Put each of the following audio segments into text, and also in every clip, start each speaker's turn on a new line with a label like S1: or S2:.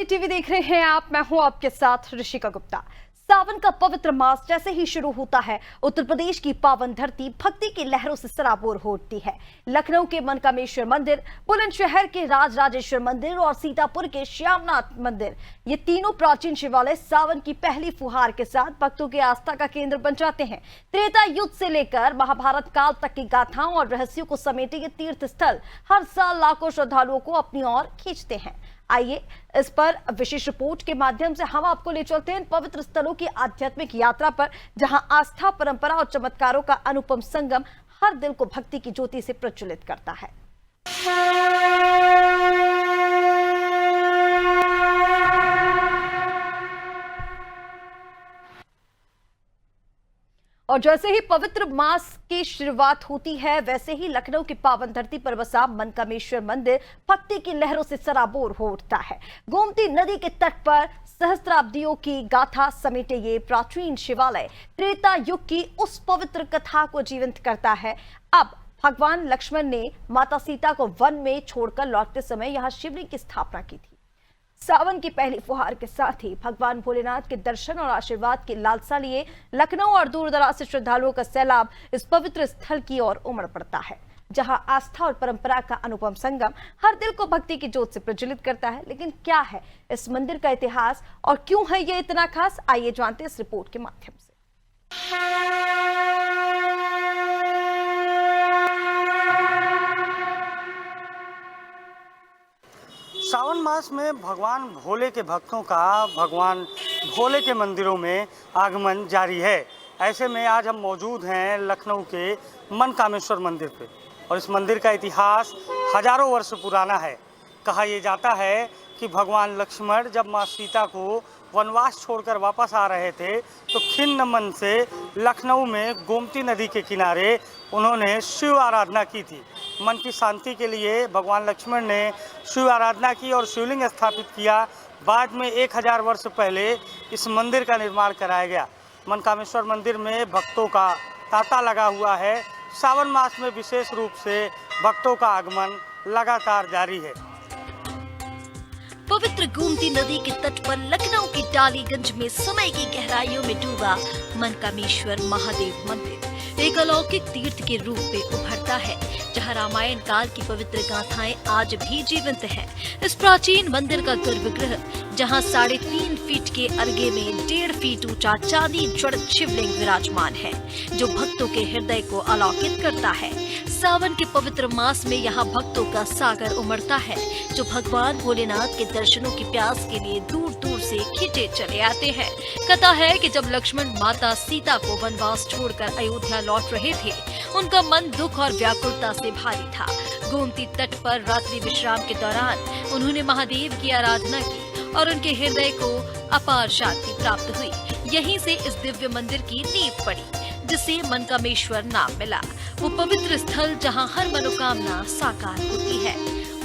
S1: TV देख रहे हैं आप। मैं हूं आपके साथ ऋषिका गुप्ता। सावन का पवित्र मास जैसे ही शुरू होता है, उत्तर प्रदेश की पावन धरती भक्ति की लहरों से सराबोर हो उठती है। लखनऊ के मनकामेश्वर मंदिर, बुलंदशहर के राजराजेश्वर मंदिर और सीतापुर के श्यामनाथ मंदिर, ये तीनों प्राचीन शिवालय सावन की पहली फुहार के साथ भक्तों की आस्था का केंद्र बन जाते हैं। त्रेता युग से लेकर महाभारत काल तक की गाथाओं और रहस्यों को समेटे ये तीर्थ स्थल हर साल लाखों श्रद्धालुओं को अपनी ओर खींचते हैं। आइए इस पर विशेष रिपोर्ट के माध्यम से हम आपको ले चलते हैं पवित्र स्थलों की आध्यात्मिक यात्रा पर, जहां आस्था, परंपरा और चमत्कारों का अनुपम संगम हर दिल को भक्ति की ज्योति से प्रज्वलित करता है। और जैसे ही पवित्र मास की शुरुआत होती है, वैसे ही लखनऊ की पावन धरती पर बसा मनकामेश्वर मंदिर भक्ति की लहरों से सराबोर हो उठता है। गोमती नदी के तट पर सहस्त्राब्दियों की गाथा समेटे ये प्राचीन शिवालय त्रेता युग की उस पवित्र कथा को जीवंत करता है। अब भगवान लक्ष्मण ने माता सीता को वन में छोड़कर लौटते समय यहाँ शिवलिंग की स्थापना की थी। सावन की पहली फुहार के साथ ही भगवान भोलेनाथ के दर्शन और आशीर्वाद की लालसा लिए लखनऊ और दूर दराज से श्रद्धालुओं का सैलाब इस पवित्र स्थल की ओर उमड़ पड़ता है, जहां आस्था और परंपरा का अनुपम संगम हर दिल को भक्ति की ज्योत से प्रज्वलित करता है। लेकिन क्या है इस मंदिर का इतिहास और क्यों है ये इतना खास, आइए जानते हैं इस रिपोर्ट के माध्यम से।
S2: सावन मास में भगवान भोले के भक्तों का भगवान भोले के मंदिरों में आगमन जारी है। ऐसे में आज हम मौजूद हैं लखनऊ के मनकामेश्वर मंदिर पे, और इस मंदिर का इतिहास हजारों वर्ष पुराना है। कहा यह जाता है कि भगवान लक्ष्मण जब माँ सीता को वनवास छोड़कर वापस आ रहे थे, तो खिन्न मन से लखनऊ में गोमती नदी के किनारे उन्होंने शिव आराधना की थी। मन की शांति के लिए भगवान लक्ष्मण ने शिव आराधना की और शिवलिंग स्थापित किया। बाद में 1000 वर्ष पहले इस मंदिर का निर्माण कराया गया। मनकामेश्वर मंदिर में भक्तों का तांता लगा हुआ है। सावन मास में विशेष रूप से भक्तों का आगमन लगातार जारी है।
S3: पवित्र गोमती नदी के तट पर लखनऊ की डालीगंज में समय की गहराइयों में डूबा मनकामेश्वर महादेव मंदिर एक अलौकिक तीर्थ के रूप में उभरता है, जहां रामायण काल की पवित्र गाथाएं आज भी जीवंत हैं। इस प्राचीन मंदिर का गर्भगृह, जहां 3.5 फीट के अर्गे में 1.5 फीट ऊंचा चांदी जड़ित शिवलिंग विराजमान है, जो भक्तों के हृदय को अलौकित करता है। सावन के पवित्र मास में यहाँ भक्तों का सागर उमड़ता है, जो भगवान भोलेनाथ के दर्शनों की प्यास के लिए दूर दूर से खिंचे चले आते हैं। कथा है कि जब लक्ष्मण माता सीता को वनवास छोड़कर अयोध्या लौट रहे थे, उनका मन दुख और व्याकुलता से भारी था। गोमती तट पर रात्रि विश्राम के दौरान उन्होंने महादेव की आराधना की और उनके हृदय को अपार शांति प्राप्त हुई। यहीं से इस दिव्य मंदिर की नींव पड़ी, जिसे मनकामेश्वर नाम मिला। वो पवित्र स्थल जहां हर मनोकामना साकार होती है।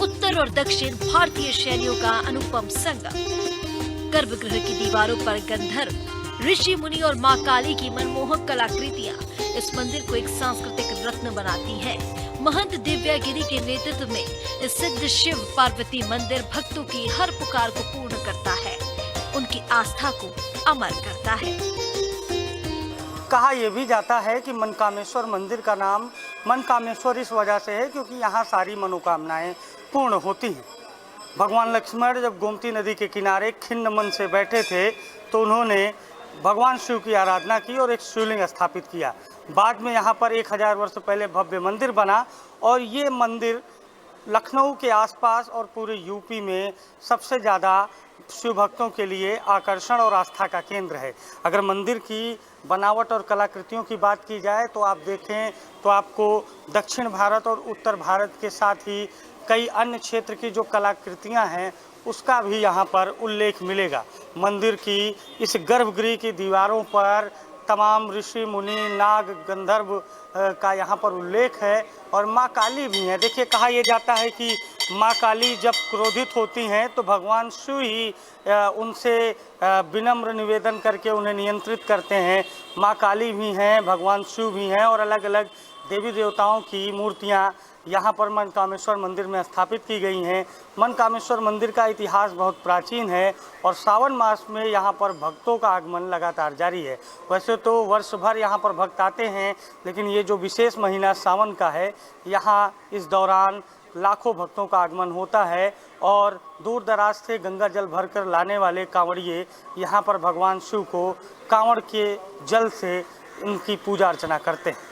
S3: उत्तर और दक्षिण भारतीय शैलियों का अनुपम संगम। गर्भगृह की दीवारों पर गंधर्व, ऋषि मुनि और माँ काली की मनमोहक कलाकृतियाँ इस मंदिर को एक सांस्कृतिक रत्न बनाती हैं। महंत दिव्यागिरी के नेतृत्व में इस सिद्ध शिव पार्वती मंदिर भक्तों की हर पुकार को पूर्ण करता है, उनकी आस्था को अमर करता है।
S2: कहा यह भी जाता है कि मनकामेश्वर मंदिर का नाम मनकामेश्वर इस वजह से है क्योंकि यहाँ सारी मनोकामनाएं पूर्ण होती हैं। भगवान लक्ष्मण जब गोमती नदी के किनारे खिन्न मन से बैठे थे, तो उन्होंने भगवान शिव की आराधना की और एक शिवलिंग स्थापित किया। बाद में यहाँ पर 1000 वर्ष पहले भव्य मंदिर बना, और ये मंदिर लखनऊ के आसपास और पूरे यूपी में सबसे ज़्यादा शिव भक्तों के लिए आकर्षण और आस्था का केंद्र है। अगर मंदिर की बनावट और कलाकृतियों की बात की जाए तो आप देखें तो आपको दक्षिण भारत और उत्तर भारत के साथ ही कई अन्य क्षेत्र की जो कलाकृतियां हैं उसका भी यहाँ पर उल्लेख मिलेगा। मंदिर की इस गर्भगृह की दीवारों पर तमाम ऋषि मुनि, नाग, गंधर्व का यहाँ पर उल्लेख है, और माँ काली भी हैं। देखिए, कहा यह जाता है कि माँ काली जब क्रोधित होती हैं तो भगवान शिव ही उनसे विनम्र निवेदन करके उन्हें नियंत्रित करते हैं। माँ काली भी हैं, भगवान शिव भी हैं, और अलग अलग देवी देवताओं की मूर्तियां यहाँ पर मनकामेश्वर मंदिर में स्थापित की गई हैं। मनकामेश्वर मंदिर का इतिहास बहुत प्राचीन है और सावन मास में यहाँ पर भक्तों का आगमन लगातार जारी है। वैसे तो वर्ष भर यहाँ पर भक्त आते हैं, लेकिन ये जो विशेष महीना सावन का है, यहाँ इस दौरान लाखों भक्तों का आगमन होता है और दूर दराज से गंगा जल भरकर लाने वाले कांवड़िए यहाँ पर भगवान शिव को कांवड़ के जल से उनकी पूजा अर्चना करते हैं।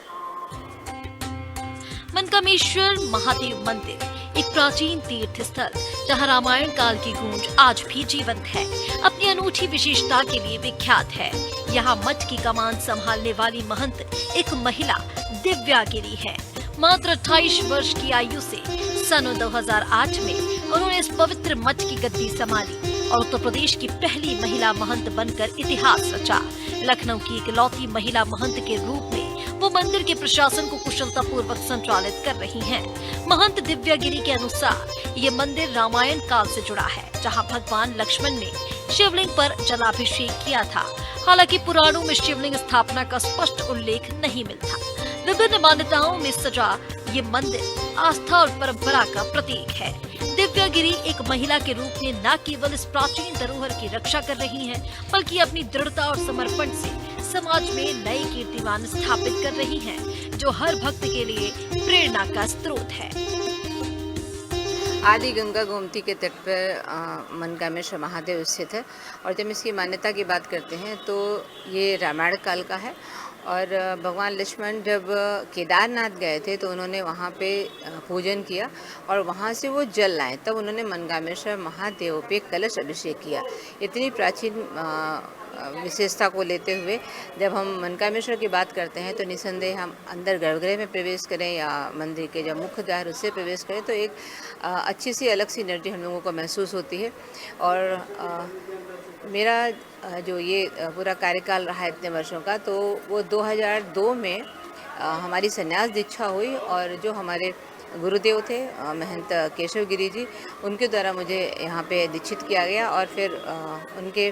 S3: मनकामेश्वर महादेव मंदिर एक प्राचीन तीर्थ स्थल जहाँ रामायण काल की गूंज आज भी जीवंत है, अपनी अनूठी विशेषता के लिए विख्यात है। यहाँ मठ की कमान संभालने वाली महंत एक महिला दिव्या गिरी है। मात्र 28 वर्ष की आयु से सन 2008 में उन्होंने इस पवित्र मठ की गद्दी संभाली और उत्तर प्रदेश की पहली महिला महंत बनकर इतिहास रचा। लखनऊ की इकलौती महिला महंत के रूप में वो मंदिर के प्रशासन को कुशलतापूर्वक संचालित कर रही हैं। महंत दिव्या गिरी के अनुसार ये मंदिर रामायण काल से जुड़ा है, जहां भगवान लक्ष्मण ने शिवलिंग पर जलाभिषेक किया था। हालांकि पुराणों में शिवलिंग स्थापना का स्पष्ट उल्लेख नहीं मिलता। विभिन्न मान्यताओं में सजा ये मंदिर आस्था और परंपरा का प्रतीक है। दिव्या गिरी एक महिला के रूप में न केवल इस प्राचीन धरोहर की रक्षा कर रही हैं, बल्कि अपनी दृढ़ता और समर्पण से समाज में नए कीर्तिमान स्थापित कर रही हैं, जो हर भक्त के लिए प्रेरणा का स्रोत है।
S4: आदि गंगा गोमती के तट पर मनकामेश्वर महादेव स्थित है और जब इसकी मान्यता की बात करते हैं तो ये रामायण काल का है। और भगवान लक्ष्मण जब केदारनाथ गए थे तो उन्होंने वहाँ पे पूजन किया और वहाँ से वो जल लाए, तब उन्होंने मनकामेश्वर महादेव पे कलश अभिषेक किया। इतनी प्राचीन विशेषता को लेते हुए जब हम मनकामेश्वर की बात करते हैं तो निसंदेह हम अंदर गर्भगृह में प्रवेश करें या मंदिर के जो मुख्य द्वार उससे प्रवेश करें तो एक अच्छी सी अलग सी एनर्जी हम लोगों को महसूस होती है। और मेरा जो ये पूरा कार्यकाल रहा है इतने वर्षों का, तो वो 2002 में हमारी संन्यास दीक्षा हुई और जो हमारे गुरुदेव थे महंत केशव गिरी जी, उनके द्वारा मुझे यहाँ पे दीक्षित किया गया और फिर उनके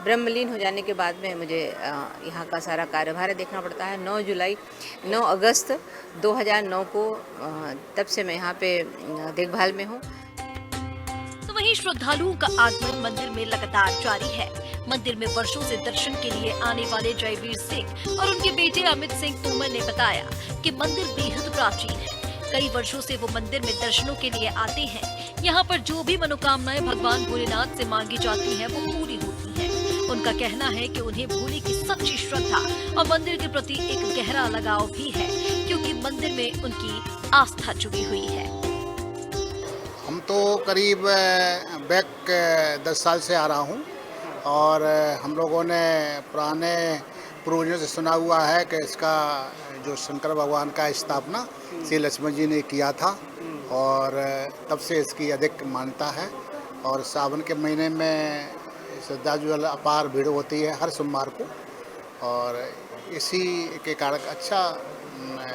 S4: ब्रह्मलीन हो जाने के बाद में मुझे यहाँ का सारा कार्यभार देखना पड़ता है। 9 अगस्त 2009 को तब से मैं यहाँ पे देखभाल में हूँ।
S3: तो वहीं श्रद्धालुओं का आगमन मंदिर में लगातार जारी है। मंदिर में वर्षों से दर्शन के लिए आने वाले जयवीर सिंह और उनके बेटे अमित सिंह तोमर ने बताया कि मंदिर बेहद प्राचीन है। कई वर्षों से वो मंदिर में दर्शनों के लिए आते हैं। यहाँ पर जो भी मनोकामनाएं भगवान भोलेनाथ से मांगी जाती हैं वो पूरी होती हैं। उनका कहना है कि उन्हें भोले की सच्ची श्रद्धा और मंदिर के प्रति एक गहरा लगाव भी है, क्योंकि मंदिर में उनकी आस्था जुड़ी हुई है।
S5: हम तो करीब बैक 10 साल से आ रहा हूँ और हम लोगों ने पुराने पूर्वजों से सुना हुआ है कि इसका जो शंकर भगवान का स्थापना श्री लक्ष्मण जी ने किया था और तब से इसकी अधिक मान्यता है। और सावन के महीने में श्रद्धालु अपार भीड़ होती है हर सोमवार को और इसी के कारण अच्छा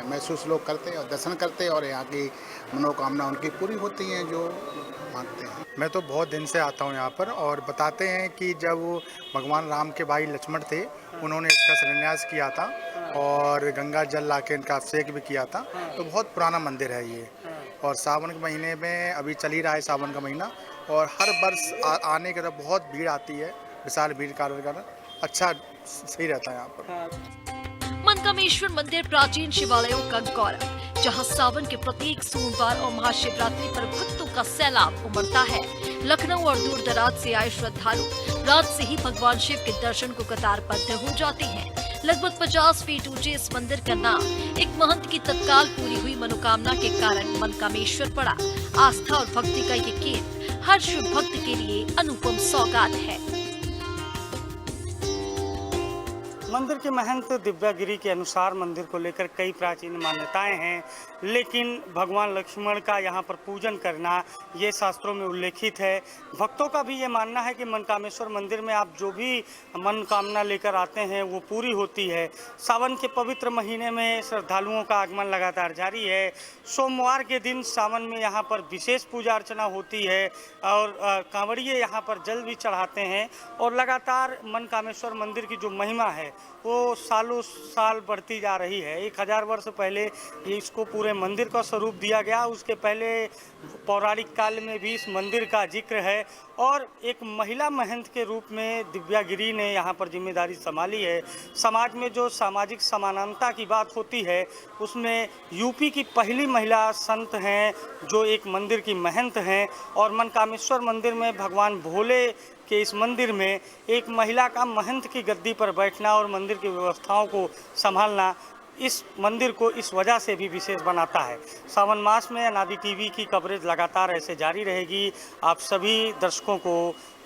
S5: महसूस लोग करते हैं और दर्शन करते हैं और यहाँ की मनोकामना उनकी पूरी होती हैं जो मांगते हैं।
S6: मैं तो बहुत दिन से आता हूँ यहाँ पर और बताते हैं कि जब भगवान राम के भाई लक्ष्मण थे उन्होंने इसका शिलान्यास किया था और गंगा जल लाके इनका अभिषेक भी किया था। तो बहुत पुराना मंदिर है ये और सावन के महीने में अभी चल ही रहा है सावन का महीना और हर वर्ष आने के बाद बहुत भीड़ आती है, विशाल भीड़ का कारण अच्छा सही रहता है यहाँ पर।
S3: मनकामेश्वर मंदिर प्राचीन शिवालयों का गौरव, जहां सावन के प्रत्येक सोमवार और महाशिवरात्रि पर भक्तों का सैलाब उमड़ता है। लखनऊ और दूर दराज से आए श्रद्धालु रात से ही भगवान शिव के दर्शन को कतारबद्ध हो जाते हैं। लगभग 50 फीट ऊंचे इस मंदिर का नाम एक महंत की तत्काल पूरी हुई मनोकामना के कारण मनकामेश्वर पड़ा। आस्था और भक्ति का ये केंद्र हर शिव भक्त के लिए अनुपम सौगात है।
S2: मंदिर के महंत दिव्या गिरी के अनुसार मंदिर को लेकर कई प्राचीन मान्यताएं हैं, लेकिन भगवान लक्ष्मण का यहाँ पर पूजन करना ये शास्त्रों में उल्लेखित है। भक्तों का भी ये मानना है कि मनकामेश्वर मंदिर में आप जो भी मनोकामना लेकर आते हैं वो पूरी होती है। सावन के पवित्र महीने में श्रद्धालुओं का आगमन लगातार जारी है। सोमवार के दिन सावन में यहाँ पर विशेष पूजा अर्चना होती है और कांवड़िए यहाँ पर जल भी चढ़ाते हैं और लगातार मनकामेश्वर मंदिर की जो महिमा है वो सालों साल बढ़ती जा रही है। 1000 वर्ष पहले ये इसको पूरे मंदिर का स्वरूप दिया गया। उसके पहले पौराणिक काल में भी इस मंदिर का जिक्र है और एक महिला महंत के रूप में दिव्यागिरी ने यहाँ पर जिम्मेदारी संभाली है। समाज में जो सामाजिक समानता की बात होती है उसमें यूपी की पहली महिला संत हैं जो एक मंदिर की महंत हैं और मनकामेश्वर मंदिर में भगवान भोले के इस मंदिर में एक महिला का महंत की गद्दी पर बैठना और मंदिर की व्यवस्थाओं को संभालना इस मंदिर को इस वजह से भी विशेष बनाता है। सावन मास में अनादि टीवी की कवरेज लगातार ऐसे जारी रहेगी। आप सभी दर्शकों को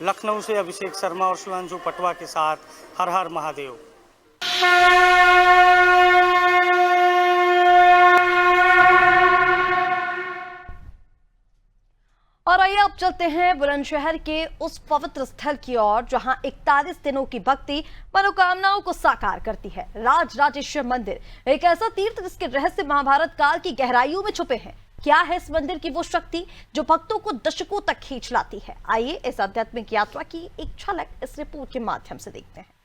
S2: लखनऊ से अभिषेक शर्मा और सुधांशु पटवा के साथ हर हर महादेव।
S1: और आइए अब चलते हैं बुलंदशहर के उस पवित्र स्थल की ओर जहां 41 दिनों की भक्ति मनोकामनाओं को साकार करती है। राजराजेश्वर मंदिर, एक ऐसा तीर्थ जिसके रहस्य महाभारत काल की गहराइयों में छुपे हैं। क्या है इस मंदिर की वो शक्ति जो भक्तों को दशकों तक खींच लाती है? आइए इस आध्यात्मिक यात्रा की एक झलक इस रिपोर्ट के माध्यम से देखते हैं।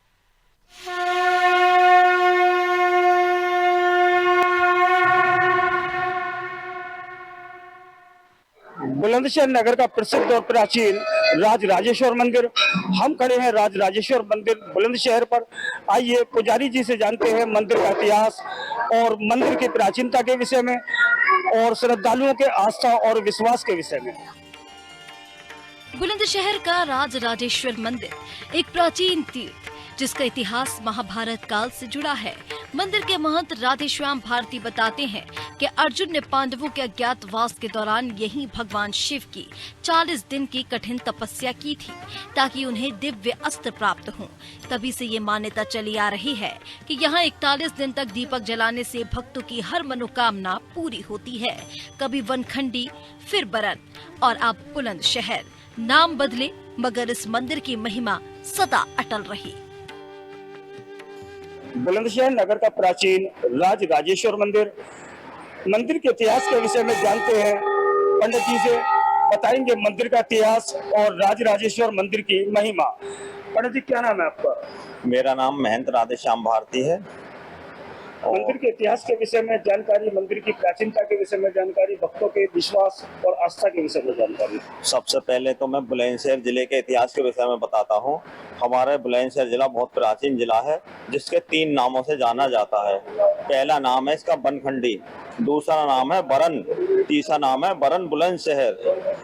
S7: बुलंदशहर नगर का प्रसिद्ध और प्राचीन राजराजेश्वर मंदिर। हम खड़े हैं राजराजेश्वर मंदिर बुलंदशहर पर। आइए पुजारी जी से जानते हैं मंदिर का इतिहास और मंदिर की प्राचीनता के विषय में और श्रद्धालुओं के आस्था और विश्वास के विषय में।
S3: बुलंदशहर का राजराजेश्वर मंदिर एक प्राचीन तीर्थ जिसका इतिहास महाभारत काल से जुड़ा है। मंदिर के महंत राधेश्याम भारती बताते हैं कि अर्जुन ने पांडवों के अज्ञातवास के दौरान यहीं भगवान शिव की 40 दिन की कठिन तपस्या की थी ताकि उन्हें दिव्य अस्त्र प्राप्त हों। तभी से ये मान्यता चली आ रही है कि यहाँ 41 दिन तक दीपक जलाने से भक्तों की हर मनोकामना पूरी होती है। कभी वनखंडी, फिर बरन और अब बुलंदशहर। नाम बदले मगर इस मंदिर की महिमा सदा अटल रही।
S7: बुलंदशहर नगर का प्राचीन राजराजेश्वर मंदिर। मंदिर के इतिहास के विषय में जानते हैं, पंडित जी से बताएंगे मंदिर का इतिहास और राजराजेश्वर मंदिर की महिमा। पंडित जी, क्या नाम है आपका?
S8: मेरा नाम महंत राधेश्याम भारती है।
S7: मंदिर के इतिहास के विषय में जानकारी, मंदिर की प्राचीनता के विषय में जानकारी, भक्तों के विश्वास और आस्था के विषय में जानकारी।
S8: सबसे पहले तो मैं बुलंदशहर जिले के इतिहास के विषय में बताता हूँ। हमारा बुलंदशहर जिला बहुत प्राचीन जिला है जिसके 3 नामों से जाना जाता है। पहला नाम है इसका बनखंडी, दूसरा नाम है बरन, तीसरा नाम है बरन बुलंदशहर।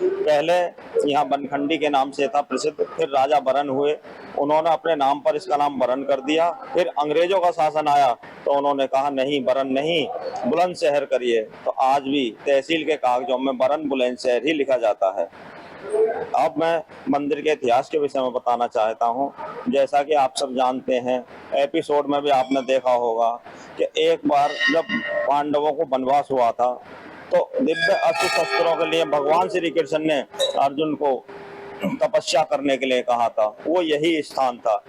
S8: पहले यहाँ बनखंडी के नाम से था प्रसिद्ध, फिर राजा बरन हुए, उन्होंने अपने नाम पर इसका नाम बरन कर दिया। फिर अंग्रेजों का शासन आया तो उन्होंने कहा नहीं, बरन नहीं, बुलंदशहर करिए। तो आज भी तहसील के कागजों में बरन बुलंदशहर ही लिखा जाता है। अब मैं मंदिर के इतिहास के विषय में बताना चाहता हूँ। जैसा कि आप सब जानते हैं, एपिसोड में भी आपने देखा होगा कि एक बार जब पांडवों को वनवास हुआ था तो दिव्य अस्त्र शस्त्रों के लिए भगवान श्री कृष्ण ने अर्जुन को तपस्या करने के लिए कहा था। वो यही स्थान था।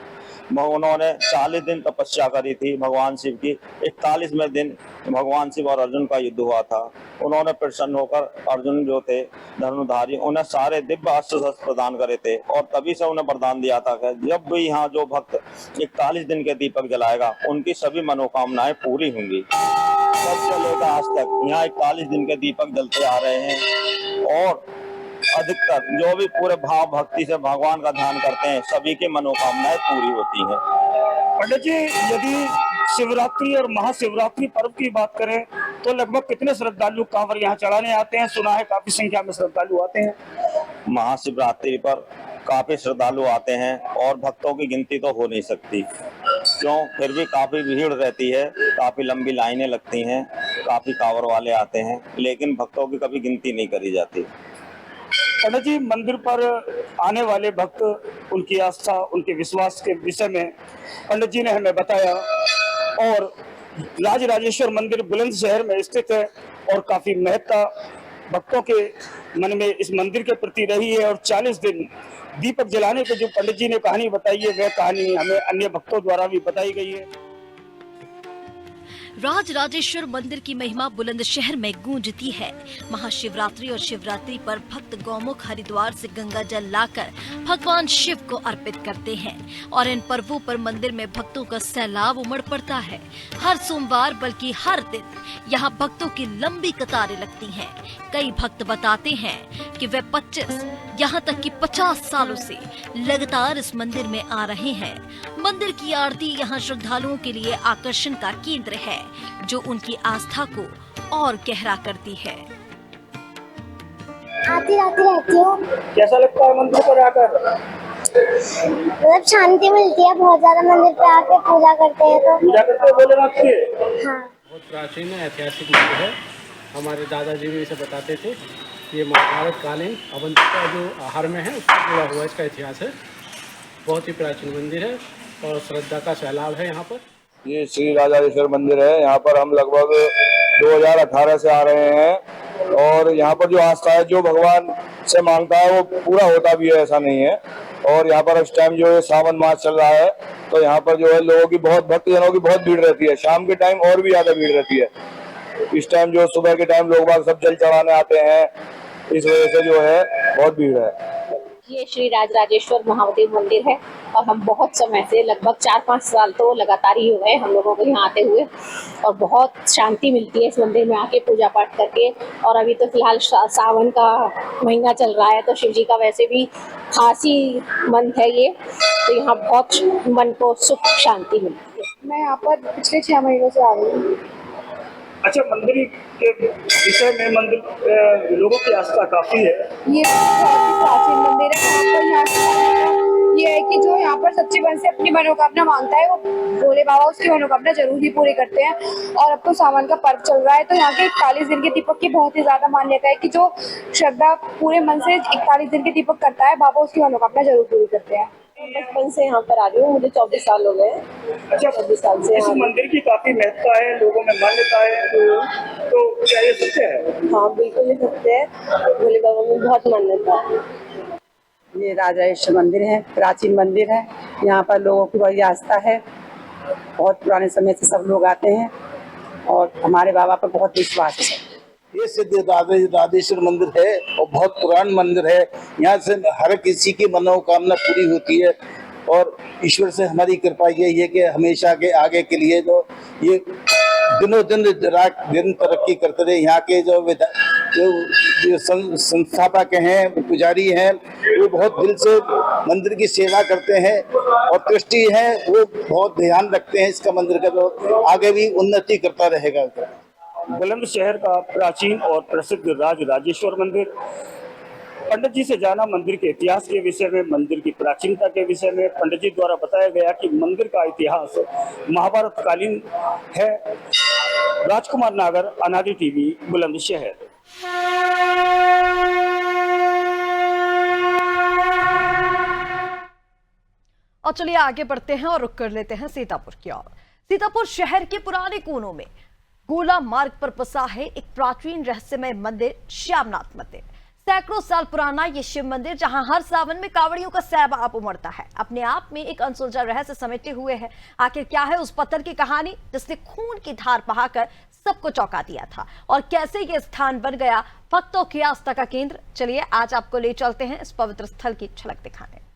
S8: उन्होंने 40 दिन तपस्या करी थी भगवान शिव की। 41वें दिन भगवान शिव और अर्जुन का युद्ध हुआ था। उन्होंने प्रसन्न होकर अर्जुन जो थे धनुधारी, उन्हें सारे दिव्य अस्त्र शस्त्र प्रदान करे थे और तभी से उन्हें वरदान दिया था कि जब भी यहाँ जो भक्त 41 दिन के दीपक जलाएगा उनकी सभी मनोकामनाएं पूरी होंगी। तब से लेकर आज तक यहाँ 41 दिन के दीपक जलते आ रहे हैं और अधिकतर जो भी पूरे भाव भक्ति से भगवान का ध्यान करते हैं सभी की मनोकामनाएं पूरी होती हैं।
S7: पंडित जी, यदि शिवरात्रि और महाशिवरात्रि पर्व की बात करें तो लगभग कितने श्रद्धालु कांवर यहाँ चढ़ाने आते हैं? सुना है काफी संख्या में श्रद्धालु आते हैं।
S8: महाशिवरात्रि पर काफी श्रद्धालु आते हैं और भक्तों की गिनती तो हो नहीं सकती, क्यों? फिर भी काफी भीड़ रहती है, काफी लंबी लाइनें लगती हैं, काफी कांवर वाले आते हैं, लेकिन भक्तों की कभी गिनती नहीं करी जाती।
S7: पंडित जी, मंदिर पर आने वाले भक्त, उनकी आस्था, उनके विश्वास के विषय में पंडित जी ने हमें बताया। और राजराजेश्वर मंदिर बुलंदशहर में स्थित है और काफी महत्ता भक्तों के मन में इस मंदिर के प्रति रही है। और 40 दिन दीपक जलाने की जो पंडित जी ने कहानी बताई है, वह कहानी हमें अन्य भक्तों द्वारा भी बताई गई है।
S3: राजराजेश्वर मंदिर की महिमा बुलंदशहर में गूंजती है। महाशिवरात्रि और शिवरात्रि पर भक्त गौमुख हरिद्वार से गंगा जल लाकर भगवान शिव को अर्पित करते हैं और इन पर्वों पर मंदिर में भक्तों का सैलाब उमड़ पड़ता है। हर सोमवार बल्कि हर दिन यहाँ भक्तों की लंबी कतारें लगती हैं। कई भक्त बताते हैं कि वे 25 यहाँ तक कि 50 सालों से लगातार इस मंदिर में आ रहे हैं। मंदिर की आरती यहाँ श्रद्धालुओं के लिए आकर्षण का केंद्र है, जो उनकी आस्था को और गहरा करती है।
S9: आती रहती हूँ।
S7: कैसा लगता है मंदिर पर आकर?
S9: मतलब शांति मिलती है बहुत ज्यादा। मंदिर पे आके पूजा करते हैं तो
S7: पूजा करते हैं भोलेनाथ की।
S9: हाँ।
S10: बहुत प्राचीन है, ऐतिहासिक मंदिर है। हमारे दादाजी भी इसे बताते थे। ये महाभारत कालीन अवंतिका जो आहार में है उससे जुड़ा हुआ इसका इतिहास है। बहुत ही प्राचीन मंदिर है और श्रद्धा का सैलाब है यहाँ पर।
S11: ये श्री राजराजेश्वर मंदिर है। यहाँ पर हम लगभग 2018 से आ रहे हैं और यहाँ पर जो आस्था है, जो भगवान से मांगता है वो पूरा होता भी है, ऐसा नहीं है। और यहाँ पर इस टाइम जो है सावन मास चल रहा है, तो यहाँ पर जो है लोगों की बहुत भक्तजनों की बहुत भीड़ रहती है। शाम के टाइम और भी ज्यादा भीड़ रहती है। इस टाइम जो सुबह के टाइम लोग बाग सब जल चढ़ाने आते हैं, इस वजह से जो है बहुत भीड़ है।
S12: ये श्री राजराजेश्वर महादेव मंदिर है और हम बहुत समय से लगभग 4-5 साल तो लगातार ही हो गए हम लोगों को यहाँ आते हुए, और बहुत शांति मिलती है इस मंदिर में आके पूजा पाठ करके। और अभी तो फिलहाल सावन का महीना चल रहा है, तो शिव जी का वैसे भी खास ही मंथ है ये, तो यहाँ बहुत मन को सुख शांति मिलती है।
S9: मैं यहाँ पर पिछले 6 महीनों से आ रही हूँ।
S7: अच्छा, मंदिर के विषय में मंदिर लोगों की आस्था काफी है।
S9: ये बहुत ही प्राचीन मंदिर है। यहाँ पर ये है कि जो यहाँ पर सच्चे मन से अपनी मनोकामना मांगता है, वो भोले बाबा उसकी मनोकामना जरूर ही पूरी करते हैं। और अब तो सावन का पर्व चल रहा है, तो यहाँ के 41 दिन के दीपक की बहुत ही ज्यादा मान्यता है कि जो श्रद्धा पूरे मन से 41 दिन के दीपक करता है, बाबा उसकी मनोकामना जरूर पूरी करते हैं।
S12: बचपन से यहाँ पर आ रही हूँ, मुझे 24 साल हो गए।
S7: अच्छा,
S12: 24 साल से
S7: इस मंदिर की काफी महत्ता है, लोगों में मान्यता है, तो क्या ये सत्य है?
S12: हाँ, बिल्कुल ये सत्य है। भोले बाबा में बहुत मान्यता है।
S13: ये राजराजेश्वर मंदिर है, प्राचीन मंदिर है। यहाँ पर लोगों की बड़ी आस्था है। बहुत पुराने समय से सब लोग आते हैं और हमारे बाबा पर बहुत विश्वास है।
S11: ये सिद्ध राजराजेश्वर मंदिर है और बहुत पुराना मंदिर है। यहाँ से हर किसी की मनोकामना पूरी होती है और ईश्वर से हमारी कृपा यही है कि हमेशा के आगे के लिए जो ये दिनों दिन रात दिन तरक्की करते रहे। यहाँ के जो संस्थापक हैं, पुजारी हैं, वो बहुत दिल से मंदिर की सेवा करते हैं और ट्रस्टी हैं, वो बहुत ध्यान रखते हैं इसका मंदिर का, तो आगे भी उन्नति करता रहेगा।
S7: बुलंदशहर का प्राचीन और प्रसिद्ध राजराजेश्वर मंदिर। पंडित जी से जाना मंदिर के इतिहास के विषय में, मंदिर की प्राचीनता के विषय में। पंडित जी द्वारा बताया गया कि मंदिर का इतिहास महाभारत कालीन है। राजकुमार नागर, अनादि टीवी, बुलंदशहर।
S1: और चलिए आगे बढ़ते हैं और रुक कर लेते हैं सीतापुर की ओर। सीतापुर शहर के पुराने कोनों में गोला मार्ग पर बसा है एक प्राचीन रहस्यमय मंदिर, श्यामनाथ मंदिर। सैकड़ों साल पुराना ये शिव मंदिर, जहां हर सावन में कांवड़ियों का सैलाब उमड़ता है, अपने आप में एक अनसुलझा रहस्य समेटे हुए है। आखिर क्या है उस पत्थर की कहानी जिसने खून की धार बहाकर सबको चौंका दिया था, और कैसे ये स्थान बन गया भक्तों की आस्था का केंद्र? चलिए आज आपको ले चलते हैं इस पवित्र स्थल की झलक दिखाने।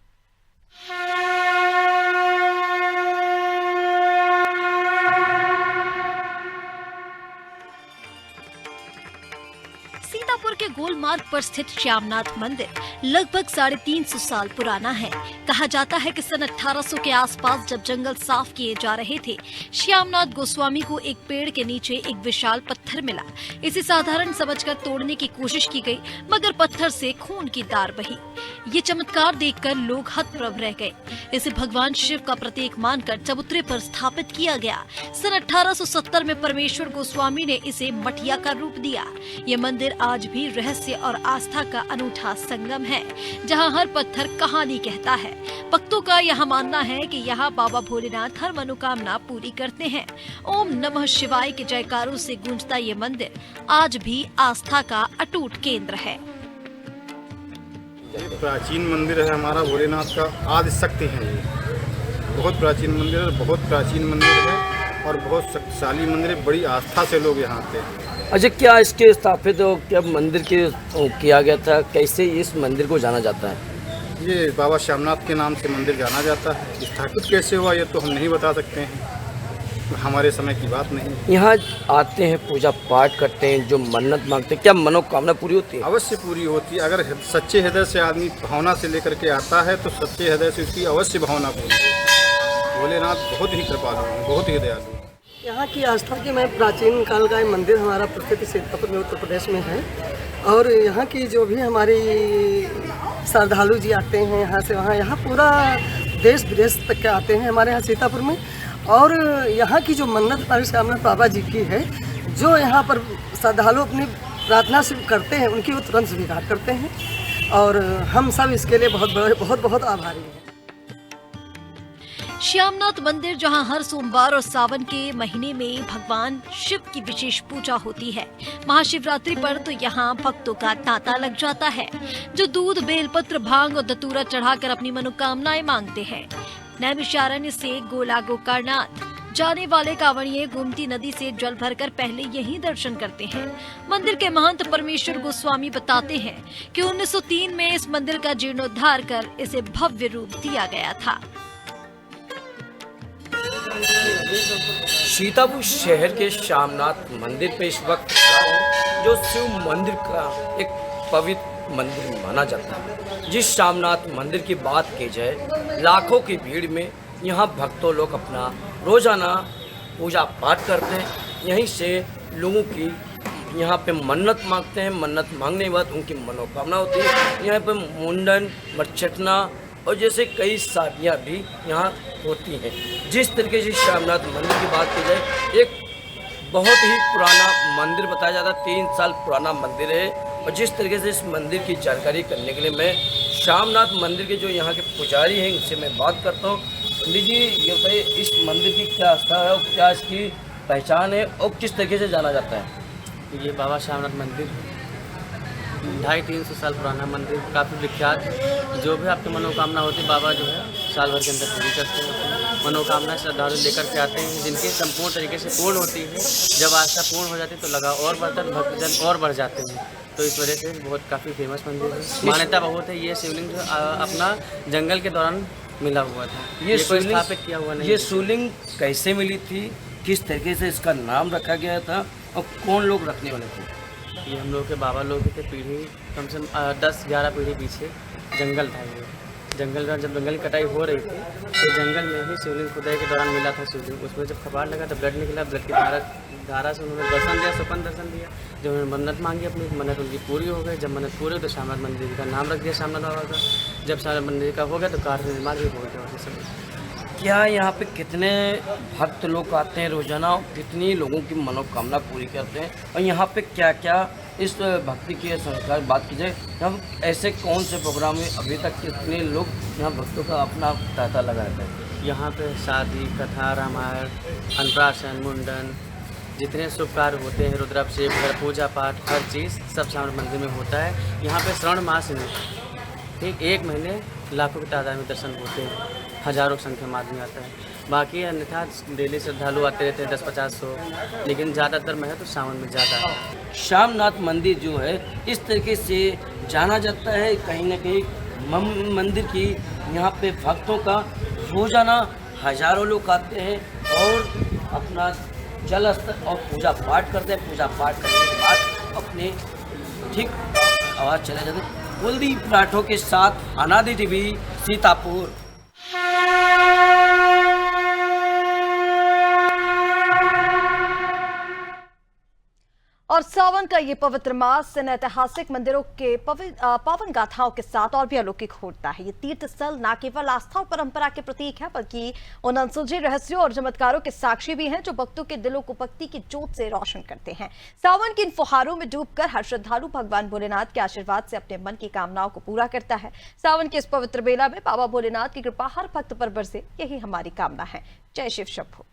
S3: सीतापुर के गोल मार्ग पर स्थित श्यामनाथ मंदिर लगभग 350 साल पुराना है। कहा जाता है कि सन 1800 के आसपास जब जंगल साफ किए जा रहे थे, श्यामनाथ गोस्वामी को एक पेड़ के नीचे एक विशाल पत्थर मिला। इसे साधारण समझकर तोड़ने की कोशिश की गई, मगर पत्थर से खून की धार बही। ये चमत्कार देखकर लोग हतप्रभ रह गए। इसे भगवान शिव का प्रतीक मानकर चबूतरे पर स्थापित किया गया। सन 1870 में परमेश्वर गोस्वामी ने इसे मठिया का रूप दिया। ये मंदिर आज भी रहस्य और आस्था का अनूठा संगम है, जहां हर पत्थर कहानी कहता है। भक्तों का यह मानना है कि यहाँ बाबा भोलेनाथ हर मनोकामना पूरी करते हैं। ओम नमः शिवाय के जयकारों से गूंजता ये मंदिर आज भी आस्था का अटूट केंद्र है।
S6: ये प्राचीन मंदिर है हमारा भोलेनाथ का, आदि शक्ति है। ये बहुत प्राचीन मंदिर है, बहुत प्राचीन मंदिर है और बहुत शक्तिशाली मंदिर है, बड़ी आस्था से लोग यहाँ आते हैं।
S14: अच्छा, क्या इसके स्थापित क्या मंदिर के किया गया था, कैसे इस मंदिर को जाना जाता है?
S6: ये बाबा श्यामनाथ के नाम से मंदिर जाना जाता है। स्थापित कैसे हुआ ये तो हम नहीं बता सकते हैं, हमारे समय की बात नहीं।
S14: यहाँ आते हैं, पूजा पाठ करते हैं, जो मन्नत मांगते हैं, क्या मनोकामना पूरी होती है?
S6: अवश्य पूरी होती है। अगर सच्चे हृदय से आदमी भावना से लेकर के आता है तो सच्चे हृदय से उसकी अवश्य भावना पूरी होती है। भोलेनाथ बहुत ही कृपालु हैं, बहुत ही दयालु हैं।
S15: यहाँ की आस्था की मैं प्राचीन काल का मंदिर हमारा प्रसिद्ध सीतापुर में उत्तर प्रदेश में है, और यहाँ की जो भी हमारी श्रद्धालु जी आते हैं यहाँ से वहाँ, यहाँ पूरा देश विदेश तक के आते हैं हमारे यहाँ सीतापुर में। और यहाँ की जो मन्नत हमारे श्यामनाथ बाबा जी की है, जो यहाँ पर श्रद्धालु अपनी प्रार्थना से करते हैं, उनकी वो तुरंत स्वीकार करते हैं, और हम सब इसके लिए बहुत बहुत आभारी हैं।
S3: श्यामनाथ मंदिर, जहां हर सोमवार और सावन के महीने में भगवान शिव की विशेष पूजा होती है। महाशिवरात्रि पर तो यहां भक्तों का तांता लग जाता है, जो दूध, बेलपत्र, भांग और धतूरा चढ़ाकर अपनी मनोकामनाएं मांगते हैं। नैमिषारण्य से गोला गोकर्णनाथ जाने वाले कांवड़िये गोमती नदी से जल भरकर पहले यही दर्शन करते हैं। मंदिर के महंत परमेश्वर गोस्वामी बताते हैं कि 1903 में इस मंदिर का जीर्णोद्धार कर इसे भव्य रूप दिया गया था।
S14: सीतापुर शहर के श्यामनाथ मंदिर पे इस वक्त खड़ा हूँ, जो शिव मंदिर का एक पवित्र मंदिर माना जाता है। जिस श्यामनाथ मंदिर की बात की जाए, लाखों की भीड़ में यहाँ भक्तों लोग अपना रोजाना पूजा पाठ करते हैं। यहीं से लोगों की यहाँ पे मन्नत मांगते हैं, मन्नत मांगने के बाद उनकी मनोकामना होती है। यहाँ पे मुंडन, मरचटना और जैसे कई शादियाँ भी यहाँ होती हैं। जिस तरीके से श्यामनाथ मंदिर की बात की जाए, एक बहुत ही पुराना मंदिर बताया जाता है, 3 साल पुराना मंदिर है। और जिस तरीके से इस मंदिर की जानकारी करने के लिए मैं श्यामनाथ मंदिर के जो यहाँ के पुजारी हैं उनसे मैं बात करता हूँ। पंडित जी, ये बताइए इस मंदिर की क्या आस्था है और क्या इसकी पहचान है और किस तरीके से जाना जाता है?
S16: ये बाबा श्यामनाथ मंदिर 250-300 साल पुराना मंदिर, काफ़ी विख्यात है। जो भी आपकी मनोकामना होती है, बाबा जो है साल भर के अंदर पूरी करते हैं। मनोकामना श्रद्धालु लेकर के आते हैं, जिनकी संपूर्ण तरीके से पूर्ण होती है। जब आस्था पूर्ण हो जाती है तो लगाव और बढ़ता है, भक्तजन और बढ़ जाते हैं। तो इस वजह से बहुत काफ़ी फेमस मंदिर है। मान्यता बहुत है। ये शिवलिंग जो अपना जंगल के दौरान मिला हुआ था, ये कोई स्थापित किया हुआ नहीं।
S14: ये शिवलिंग कैसे मिली थी, किस तरीके से इसका नाम रखा गया था और कौन लोग रखने वाले थे?
S16: ये हम लोग के बाबा लोग थे, पीढ़ी कम से कम 10-11 पीढ़ी पीछे जंगल था। ये जंगल में जब जंगल की कटाई हो रही थी तो जंगल में ही शिवलिंग खुदाई के दौरान मिला था शिवलिंग। उसमें जब कपाट लगा तो ब्लड निकला, ब्लड की धारा से उन्होंने दर्शन दिया, स्वपन दर्शन दिया। जब उन्होंने मन्नत मांगी, अपनी मन्नत उनकी पूरी हो गई। जब मन्नत पूरी हो तो श्यामनाथ मंदिर का नाम रख दिया श्यामनाथ बाबा का। जब श्यामनाथ मंदिर का हो गया तो कार्य निर्माण भी हो गया। सब
S14: क्या यहाँ पे कितने भक्त लोग आते हैं रोजाना और कितनी लोगों की मनोकामना पूरी करते हैं, और यहाँ पे क्या क्या इस भक्ति की संस्कार बात की जाए, यहाँ ऐसे कौन से प्रोग्राम में अभी तक कितने लोग यहाँ भक्तों का अपना तांता लगा रहता है?
S16: यहाँ पे शादी, कथा, रामायण, अन्नप्राशन, मुंडन, जितने शुभ कार्य होते हैं, रुद्राभिषेक, घर पूजा पाठ, हर चीज़ सब श्यामनाथ मंदिर में होता है। यहाँ पे श्रावण मास में ठीक 1 महीने लाखों की तादाद में दर्शन होते हैं, हज़ारों की संख्या में आदमी आता है। बाकी अन्यथा डेली श्रद्धालु आते रहते हैं 10-50-100, लेकिन ज़्यादातर में है तो सावन में ज़्यादा है।
S14: श्यामनाथ मंदिर जो है इस तरीके से जाना जाता है, कहीं ना कहीं मंदिर की यहाँ पे भक्तों का रोजाना हजारों लोग आते हैं और अपना जल स्तर और पूजा पाठ करते हैं। पूजा पाठ करने के बाद अपने ठीक आवाज़ चले जाते हैं। कुलदीप राठौर के साथ अनादि टीवी सीतापुर।
S1: और सावन का ये पवित्र मास इन ऐतिहासिक मंदिरों के पावन गाथाओं के साथ और भी अलौकिक होता है। ये तीर्थ स्थल न केवल आस्था और परंपरा के प्रतीक है, बल्कि उन अनसुलझे रहस्यों और चमत्कारों के साक्षी भी हैं, जो भक्तों के दिलों को भक्ति की जोत से रोशन करते हैं। सावन की इन फुहारों में डूबकर हर श्रद्धालु भगवान भोलेनाथ के आशीर्वाद से अपने मन की कामनाओं को पूरा करता है। सावन के इस पवित्र बेला में बाबा भोलेनाथ की कृपा हर भक्त पर बरसे, यही हमारी कामना है। जय शिव शंभो।